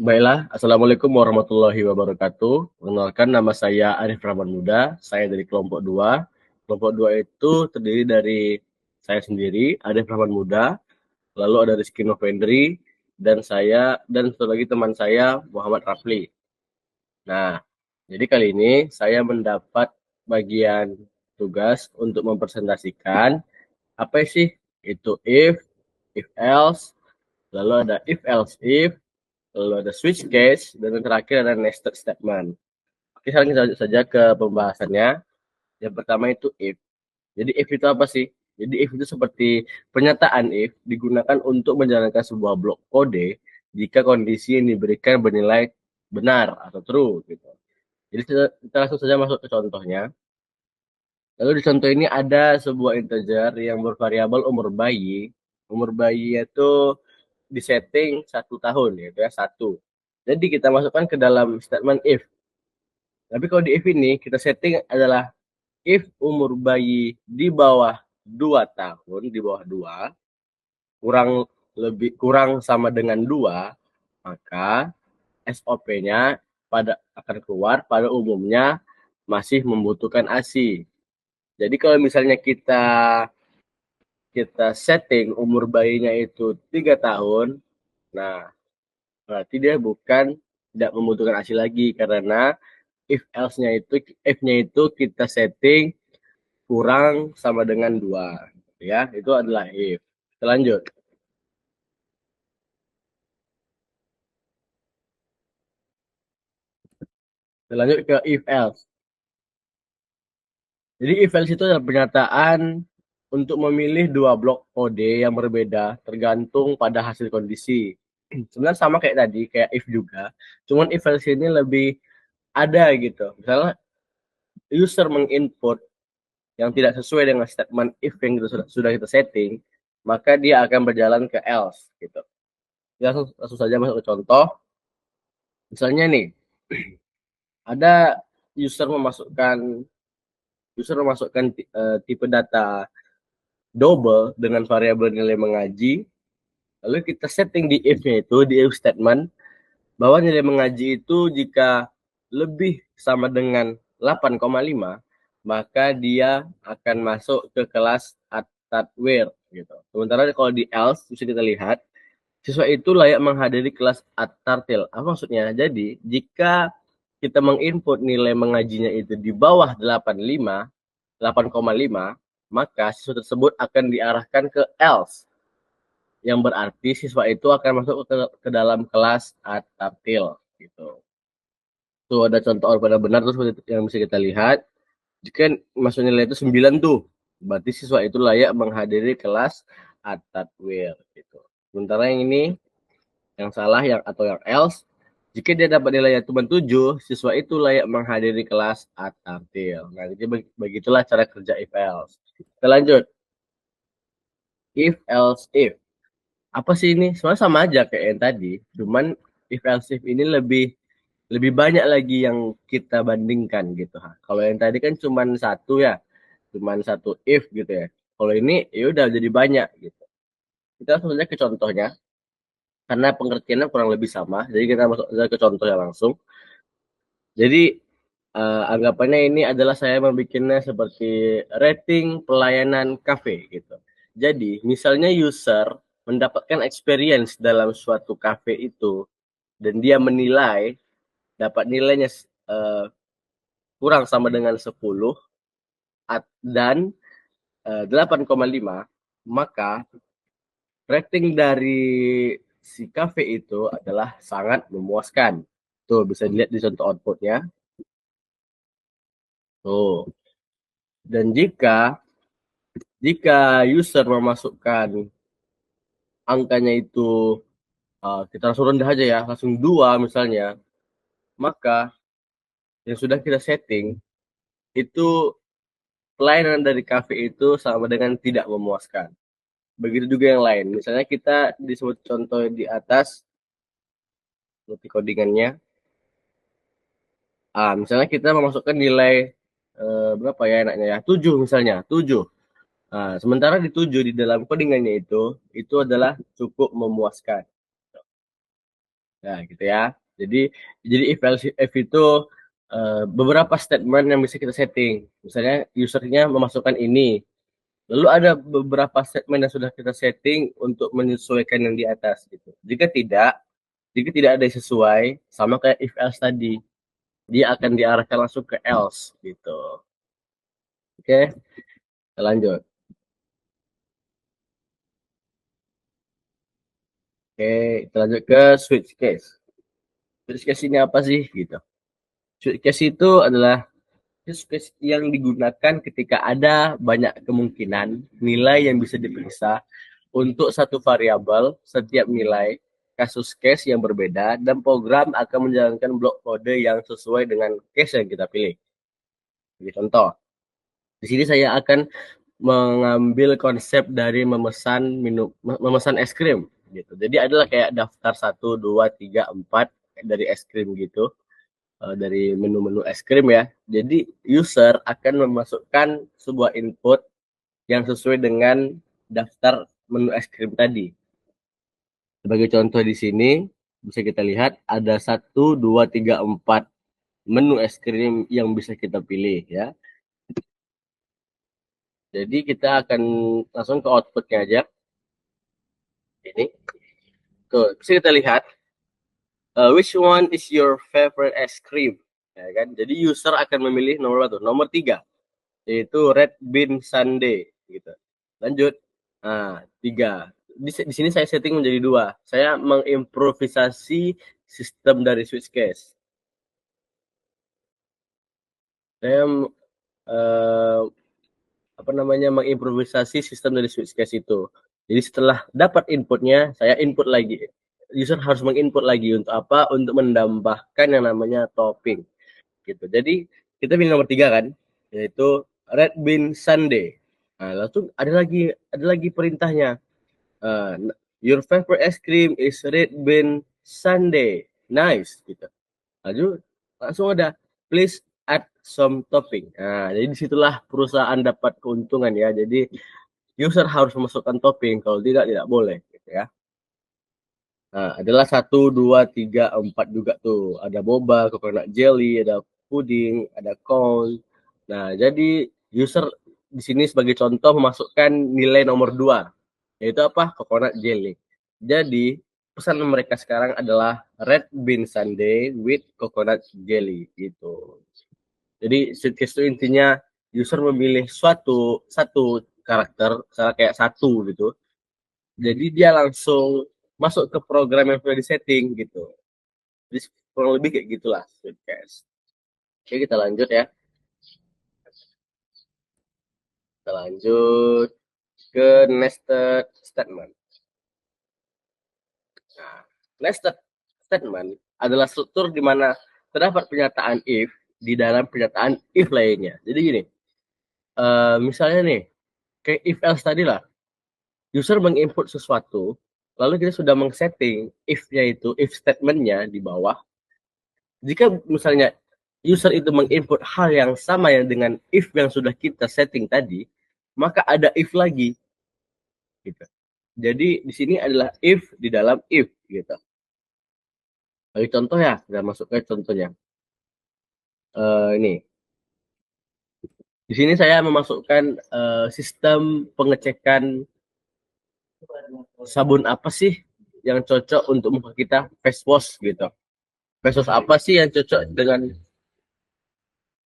Baiklah, Assalamualaikum warahmatullahi wabarakatuh. Perkenalkan, nama saya Arif Rahman Muda, saya dari kelompok 2. Kelompok 2 itu terdiri dari saya sendiri, Arif Rahman Muda, lalu ada Rizky Novendri, dan saya, dan satu lagi teman saya, Muhammad Rafli. Nah, jadi kali ini saya mendapat bagian tugas untuk mempresentasikan apa sih itu if else, lalu ada if else if, lalu ada switch case, dan yang terakhir ada nested statement. Oke, sekarang kita lanjut saja ke pembahasannya. Yang pertama itu if. Jadi if itu apa sih? Jadi if itu seperti pernyataan if digunakan untuk menjalankan sebuah blok kode jika kondisi yang diberikan bernilai benar atau true gitu. Jadi kita langsung saja masuk ke contohnya. Lalu di contoh ini ada sebuah integer yang bervariabel umur bayi. Umur bayi itu disetting 1 tahun, yaitu ya 1. Jadi kita masukkan ke dalam statement if. Tapi kalau di if ini kita setting adalah if umur bayi di bawah 2 tahun, di bawah 2, kurang sama dengan 2, maka SOP-nya akan keluar pada umumnya masih membutuhkan ASI. Jadi kalau misalnya kita setting umur bayinya itu 3 tahun, nah berarti dia bukan tidak membutuhkan ASI lagi karena if-nya itu kita setting kurang sama dengan 2. Ya, itu adalah if. Kita lanjut. Kita lanjut ke if else. Jadi if else itu adalah pernyataan untuk memilih dua blok kode yang berbeda tergantung pada hasil kondisi. Sebenarnya sama kayak tadi, kayak if juga. Cuman if else ini lebih ada gitu. Misalnya user menginput yang tidak sesuai dengan statement if yang sudah kita setting, maka dia akan berjalan ke else gitu. Kita langsung saja masuk ke contoh. Misalnya nih, ada user memasukkan tipe data double dengan variabel nilai mengaji, lalu kita setting di if-nya itu, di if statement, bahwa nilai mengaji itu jika lebih sama dengan 8,5, maka dia akan masuk ke kelas attardware gitu. Sementara kalau di else bisa kita lihat siswa itu layak menghadiri kelas attardtil. Apa maksudnya? Jadi jika kita menginput nilai mengajinya itu di bawah 8,5, maka siswa tersebut akan diarahkan ke else, yang berarti siswa itu akan masuk ke dalam kelas attardtil gitu. Tuh ada contoh pada benar terus yang bisa kita lihat. Jika masuk nilai itu 9 tuh, berarti siswa itu layak menghadiri kelas attardware gitu. Sementara yang ini yang salah atau yang else, jika dia dapat nilai cuma 7, siswa itu layak menghadiri kelas attardtil. Nah, jadi begitulah cara kerja if else. Kita lanjut. If else if. Apa sih ini? Sebenarnya sama aja kayak yang tadi, cuman if else if ini lebih banyak lagi yang kita bandingkan gitu. Kalau yang tadi kan cuman satu ya, cuman satu if gitu ya. Kalau ini ya udah jadi banyak gitu. Kita langsung saja ke contohnya karena pengertiannya kurang lebih sama. Jadi kita masuk aja ke contohnya langsung. Jadi anggapannya ini adalah saya membuatnya seperti rating pelayanan kafe gitu. Jadi misalnya user mendapatkan experience dalam suatu kafe itu dan dia menilai dapat nilainya kurang sama dengan 10 dan 8,5, maka rating dari si kafe itu adalah sangat memuaskan. Tuh bisa dilihat di contoh outputnya. Tuh. Dan jika user memasukkan angkanya itu kita langsung rendah aja ya, langsung 2 misalnya, maka yang sudah kita setting itu pelayanan dari kafe itu sama dengan tidak memuaskan. Begitu juga yang lain. Misalnya kita disebut contoh di atas seperti codingannya. Misalnya kita memasukkan nilai berapa ya enaknya ya? 7 misalnya, 7. Sementara di 7 di dalam codingannya itu adalah cukup memuaskan. Nah, gitu ya. Jadi if itu beberapa statement yang bisa kita setting. Misalnya usernya memasukkan ini. Lalu ada beberapa statement yang sudah kita setting untuk menyesuaikan yang di atas gitu. Jika tidak ada yang sesuai sama kayak if else tadi, dia akan diarahkan langsung ke else gitu. Oke, kita lanjut. Oke, kita lanjut ke switch case. Switch case ini apa sih gitu? Switch case itu adalah use case yang digunakan ketika ada banyak kemungkinan nilai yang bisa diperiksa untuk satu variabel setiap nilai kasus case yang berbeda dan program akan menjalankan blok kode yang sesuai dengan case yang kita pilih. Jadi contoh, di sini saya akan mengambil konsep dari memesan es krim gitu. Jadi adalah kayak daftar 1, 2, 3, 4 dari es krim gitu, dari menu-menu es krim ya. Jadi user akan memasukkan sebuah input yang sesuai dengan daftar menu es krim tadi. Sebagai contoh di sini bisa kita lihat ada 1, 2, 3, 4 menu es krim yang bisa kita pilih ya. Jadi kita akan langsung ke outputnya aja. Ini tuh bisa kita lihat which one is your favorite ice cream, ya kan? Jadi user akan memilih nomor berapa tuh? Nomor 3, yaitu red bean sundae gitu. Lanjut. Nah, 3. Di sini saya setting menjadi 2. Saya mengimprovisasi sistem dari switch case. Saya eh, mengimprovisasi sistem dari switch case itu. Jadi setelah dapat inputnya, saya input lagi. User harus menginput lagi untuk apa? Untuk menambahkan yang namanya topping. Gitu. Jadi kita pilih nomor 3 kan, yaitu red bean sundae. Nah, lalu ada lagi perintahnya. Your favorite ice cream is red bean sundae. Nice gitu. Langsung ada please add some topping. Nah, jadi disitulah perusahaan dapat keuntungan ya. Jadi user harus memasukkan topping, kalau tidak boleh gitu ya. Nah, adalah 1, 2, 3, 4 juga tuh. Ada boba, coconut jelly, ada puding, ada cone. Nah, jadi user di sini sebagai contoh memasukkan nilai nomor 2, yaitu apa? Coconut jelly. Jadi, pesan mereka sekarang adalah red bean sundae with coconut jelly gitu. Jadi, suitcase itu intinya user memilih satu karakter, misalnya kayak satu gitu. Jadi dia langsung masuk ke program yang sudah disetting gitu. Jadi kurang lebih kayak gitulah Sweetcast. Oke, kita lanjut ya. Kita lanjut ke nested statement. Nah, nested statement adalah struktur di mana terdapat pernyataan if di dalam pernyataan if lainnya. Jadi gini, misalnya nih, kayak if else tadi lah, user menginput sesuatu, lalu kita sudah meng-setting if-nya itu, if statement-nya di bawah. Jika misalnya user itu menginput hal yang sama yang dengan if yang sudah kita setting tadi, maka ada if lagi gitu. Jadi di sini adalah if di dalam if gitu. Bagi contoh ya, kita masuk ke contohnya. Ini di sini saya memasukkan sistem pengecekan sabun apa sih yang cocok untuk muka kita, face wash gitu. Face wash apa sih yang cocok dengan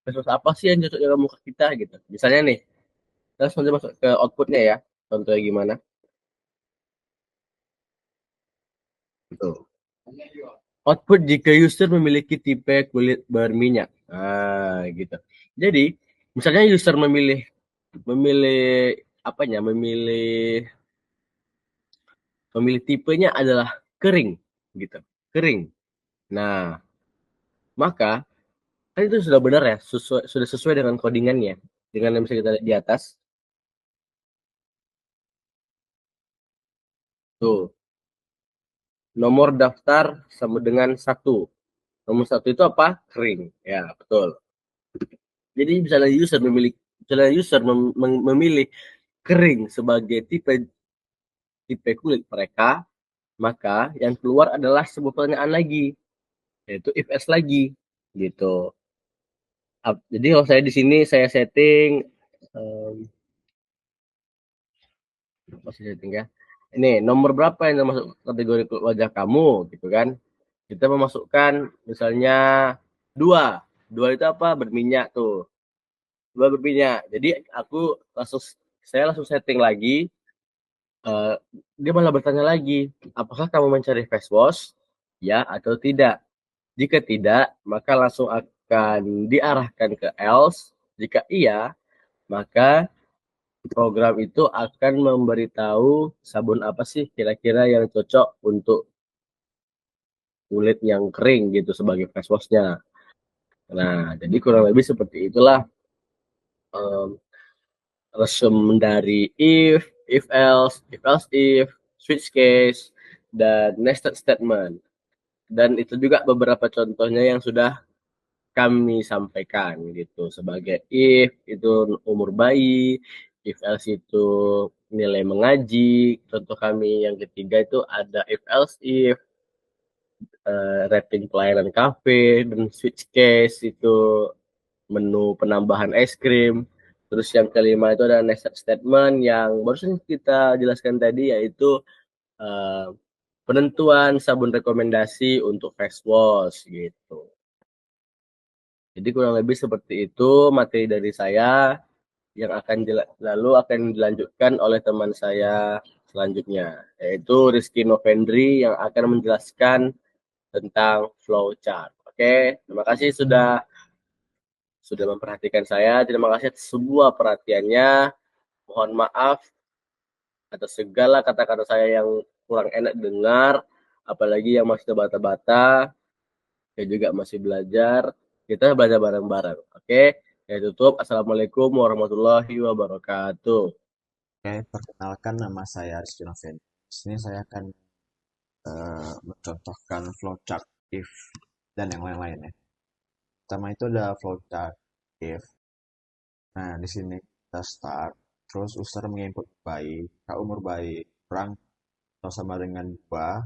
face wash apa sih yang cocok dengan muka kita gitu. Misalnya nih, kita langsung masuk ke outputnya ya. Contohnya gimana? Tuh. Output jika user memiliki tipe kulit berminyak. Nah, gitu. Jadi, misalnya user memilih memilih apanya? Memilih tipenya adalah kering gitu. Kering. Nah, maka kan itu sudah benar ya, sudah sesuai dengan codingannya. Dengan yang bisa kita lihat di atas. Tuh, nomor daftar sama dengan 1. Nomor 1 itu apa? Kering. Ya, betul. Jadi misalnya user memilih kering sebagai tipe tipe kulit mereka, maka yang keluar adalah sebuah pertanyaan lagi, yaitu if else lagi, gitu. Jadi kalau saya di sini saya setting, um, masih setting ya. Ini nomor berapa yang termasuk kategori wajah kamu, gitu kan? Kita memasukkan misalnya dua, dua itu apa? Berminyak tuh, dua berminyak. Jadi saya langsung setting lagi. eh, Dia malah bertanya lagi, apakah kamu mencari face wash? Ya atau tidak? Jika tidak, maka langsung akan diarahkan ke else. Jika iya, maka program itu akan memberitahu sabun apa sih kira-kira yang cocok untuk kulit yang kering gitu sebagai face wash-nya. Nah, jadi kurang lebih seperti itulah um, resume dari if else if, switch case, dan nested statement. Dan itu juga beberapa contohnya yang sudah kami sampaikan gitu, sebagai if itu umur bayi, if else itu nilai mengaji. Contoh kami yang ketiga itu ada if else if, rating pelayanan kafe, dan switch case itu menu penambahan es krim. Terus yang kelima itu ada next statement yang barusan kita jelaskan tadi, yaitu uh, penentuan sabun rekomendasi untuk face wash gitu. Jadi kurang lebih seperti itu materi dari saya, yang lalu akan dilanjutkan oleh teman saya selanjutnya, yaitu Rizky Novendri, yang akan menjelaskan tentang flowchart. Oke, terima kasih sudah memperhatikan saya. Terima kasih atas semua perhatiannya. Mohon maaf atas segala kata-kata saya yang kurang enak dengar, apalagi yang masih terbata-bata. Saya juga masih belajar. Kita belajar bareng-bareng. Oke, saya tutup. Assalamualaikum warahmatullahi wabarakatuh. Oke, perkenalkan nama saya Rizky Noven. Di sini saya akan mencontohkan flowchart if dan yang lain-lainnya. Pertama itu ada flowchart if. Nah, di sini kita start, terus user menginput bayi, umur bayi kurang atau sama dengan 2.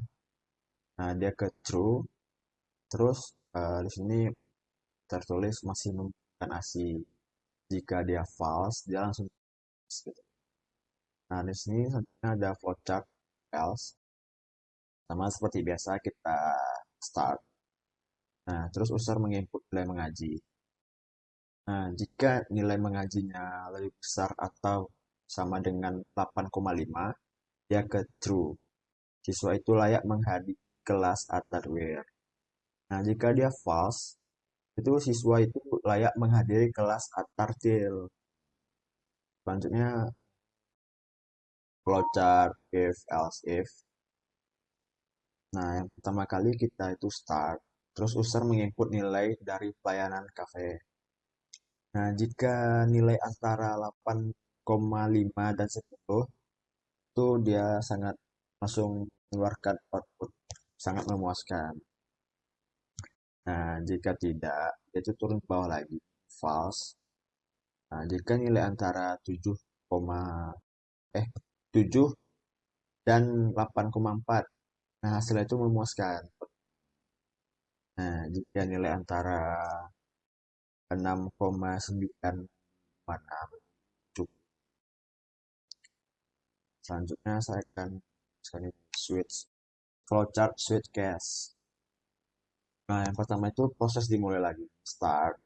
Nah, dia ke true, terus di sini tertulis masih membutuhkan ASI. Jika dia false, dia langsung gitu. Nah, di sini ada flowchart else. Sama seperti biasa kita start. Nah, terus user menginput nilai mengaji. Nah, jika nilai mengajinya lebih besar atau sama dengan 8,5, dia ke true. Siswa itu layak menghadiri kelas hardware. Nah, jika dia false, itu siswa itu layak menghadiri kelas tartil. Selanjutnya, flowchart if, else if. Nah, yang pertama kali kita itu start. Terus user menginput nilai dari pelayanan cafe. Nah, jika nilai antara 8,5 dan 10, itu dia sangat langsung mengeluarkan output sangat memuaskan. Nah, jika tidak, itu turun ke bawah lagi, false. Nah, jika nilai antara 7 dan 8,4, nah hasilnya itu memuaskan. Nah, jika nilai antara 6,9 cukup. Selanjutnya saya akan switch flowchart switch case. Nah, yang pertama itu proses dimulai lagi. Start.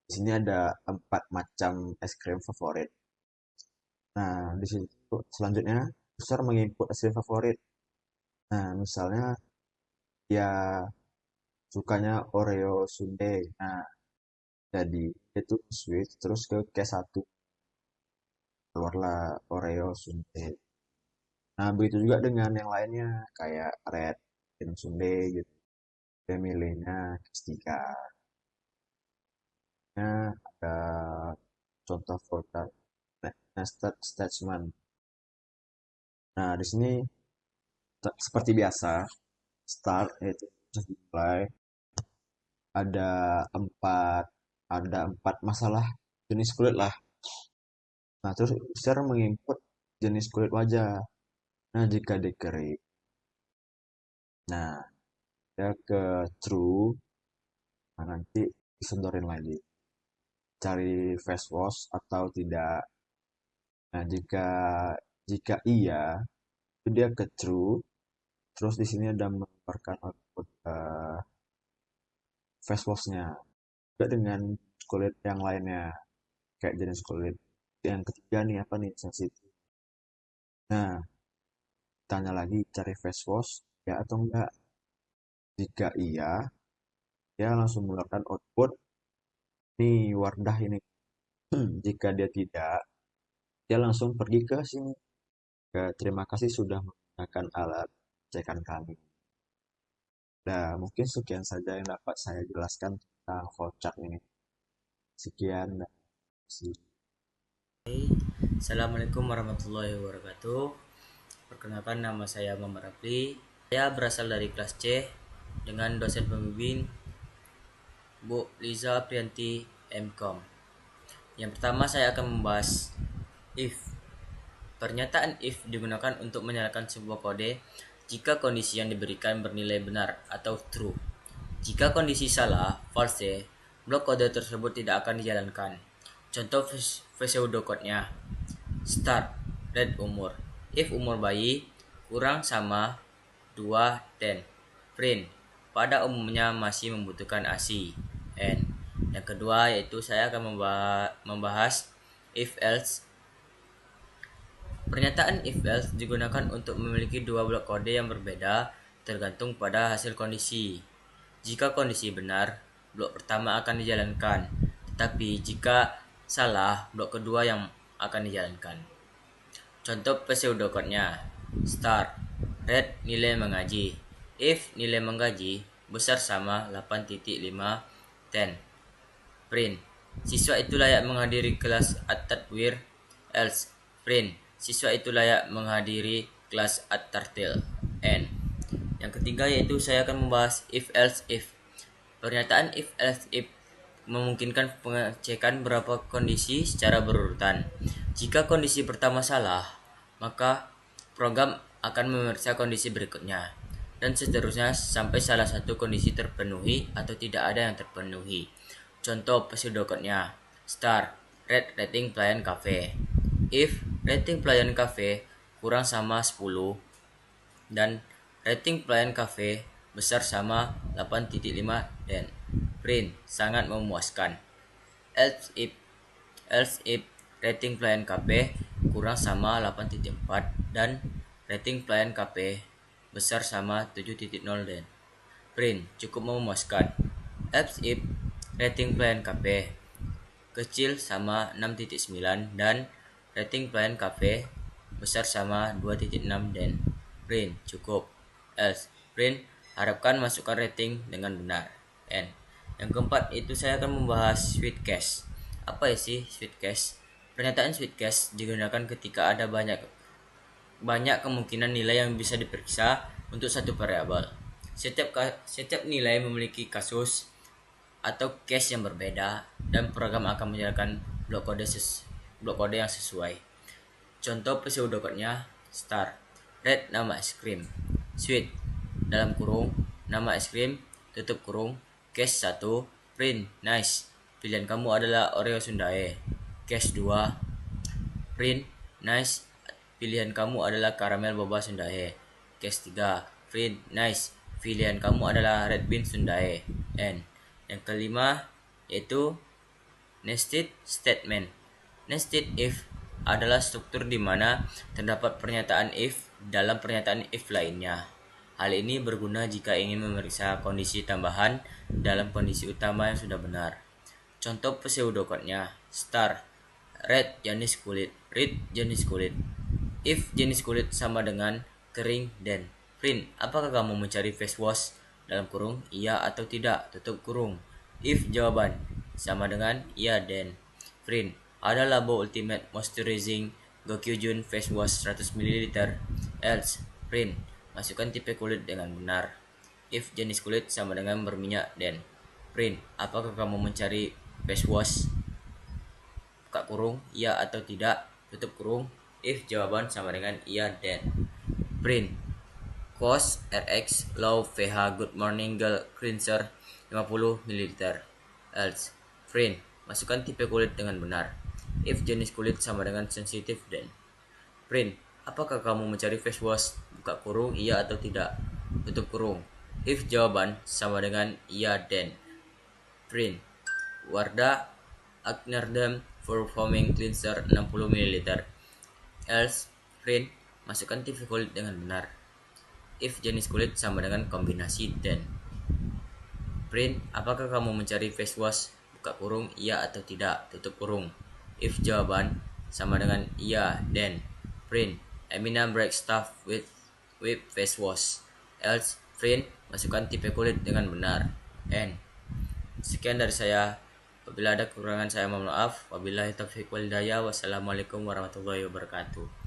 Di sini ada 4 macam es krim favorit. Nah, di situ selanjutnya user menginput es krim favorit. Nah, misalnya dia sukanya Oreo sundae. Nah, jadi itu switch terus ke case 1. Keluarlah Oreo sundae. Nah, begitu juga dengan yang lainnya kayak red dan sundae gitu. Dia milihnya case 3. Nah, ada contoh flowchart nested statement. Nah, di sini seperti biasa, start itu dimulai ada empat ada 4 masalah jenis kulit lah. Nah, terus user menginput jenis kulit wajah. Nah, jika dia kering, nah dia ke true, nah nanti disodorin lagi. Cari face wash atau tidak. Nah, jika jika iya, itu dia ke true. Terus di sini ada mengeluarkan output face washnya. Juga dengan kulit yang lainnya, kayak jenis kulit yang ketiga nih apa nih sensitif. Nah, tanya lagi cari face wash ya atau enggak. Jika iya, dia langsung mengeluarkan output nih Wardah ini. Jika dia tidak, dia langsung pergi ke sini. Terima kasih sudah menggunakan alat cekan kami. Nah, mungkin sekian saja yang dapat saya jelaskan tentang flowchart ini. Sekian dan terima kasih. Assalamualaikum warahmatullahi wabarakatuh. Perkenalkan, nama saya Muhammad Rafli. Saya berasal dari kelas C dengan dosen pembimbing Bu Liza Priyanti MCom. Yang pertama saya akan membahas if. Pernyataan if digunakan untuk menyalakan sebuah kode jika kondisi yang diberikan bernilai benar atau true. Jika kondisi salah, false, blok kode tersebut tidak akan dijalankan. Contoh pseudocode-nya. Start, red umur. If umur bayi kurang sama 2 10. Print, pada umumnya masih membutuhkan ASI. N. Yang kedua yaitu saya akan membahas if else. Pernyataan if else digunakan untuk memiliki dua blok kode yang berbeda tergantung pada hasil kondisi. Jika kondisi benar, blok pertama akan dijalankan, tetapi jika salah, blok kedua yang akan dijalankan. Contoh pseudocode-nya. Start, red nilai mengaji. If nilai mengaji besar sama 8.5 10. Print, siswa itu layak menghadiri kelas at-tadwir. Else, print, siswa itu layak menghadiri kelas at-tartil. N. Yang ketiga yaitu saya akan membahas if else if. Pernyataan if else if memungkinkan pengecekan beberapa kondisi secara berurutan. Jika kondisi pertama salah, maka program akan memeriksa kondisi berikutnya dan seterusnya sampai salah satu kondisi terpenuhi atau tidak ada yang terpenuhi. Contoh pseudocode-nya. Start, red rating pelayan cafe. If rating pelayan cafe kurang sama 10 dan rating pelayan cafe besar sama 8.5 dan print, sangat memuaskan. Else if rating pelayan KP kurang sama 8.4 dan rating pelayan KP besar sama 7.0 dan print, cukup memuaskan. Else if rating pelayan KP kecil sama 6.9 dan rating pelayan KP besar sama 2.6 dan print, cukup. Else, print, harapkan masukkan rating dengan benar. N. Yang keempat itu saya akan membahas sweet cache. Apa ya sih sweet cache? Pernyataan sweet cache digunakan ketika ada banyak kemungkinan nilai yang bisa diperiksa untuk satu variabel. Setiap nilai memiliki kasus atau cache yang berbeda dan program akan menjalankan blok kode yang sesuai. Contoh pseudocode-nya. Start, red nama es krim. Sweet, dalam kurung, nama es krim, tutup kurung, cache 1, print, nice, pilihan kamu adalah Oreo Sundae. Cache 2, print, nice, pilihan kamu adalah karamel boba Sundae. Cache 3, print, nice, pilihan kamu adalah red bean Sundae. And yang kelima yaitu nested statement. Nested if adalah struktur di mana terdapat pernyataan if dalam pernyataan if lainnya. Hal ini berguna jika ingin memeriksa kondisi tambahan dalam kondisi utama yang sudah benar. Contoh pseudocode-nya. Start, red jenis kulit, red jenis kulit. If jenis kulit sama dengan kering dan print, apakah kamu mencari face wash? Dalam kurung, iya atau tidak, tutup kurung. If jawaban sama dengan iya dan print, ada Labo Ultimate Moisturizing Gokyujun Face Wash 100 ml. Else, print, masukkan tipe kulit dengan benar. If jenis kulit sama dengan berminyak dan print, apakah kamu mencari face wash? Buka kurung, iya atau tidak, tutup kurung. If jawaban sama dengan iya dan Print COS RX Low pH Good Morning Girl Cleanser 50 ml. Else. Print. Masukkan tipe kulit dengan benar. If jenis kulit sama dengan sensitif, then. Print. Apakah kamu mencari face wash? Buka kurung, iya atau tidak? Tutup kurung. If jawaban sama dengan iya, then. Print. Wardah Acnerdam for Foaming Cleanser 60 ml. Else. Print. Masukkan tipe kulit dengan benar. If jenis kulit sama dengan kombinasi, then. Print. Apakah kamu mencari face wash? Buka kurung, iya atau tidak? Tutup kurung. If jawaban sama dengan iya, then. Print. Emina break stuff with face wash. Else. Print. Masukkan tipe kulit dengan benar. N. Sekian dari saya. Apabila ada kekurangan saya mohon maaf. Wabillahi taufiq wal hidayah. Wassalamualaikum warahmatullahi wabarakatuh.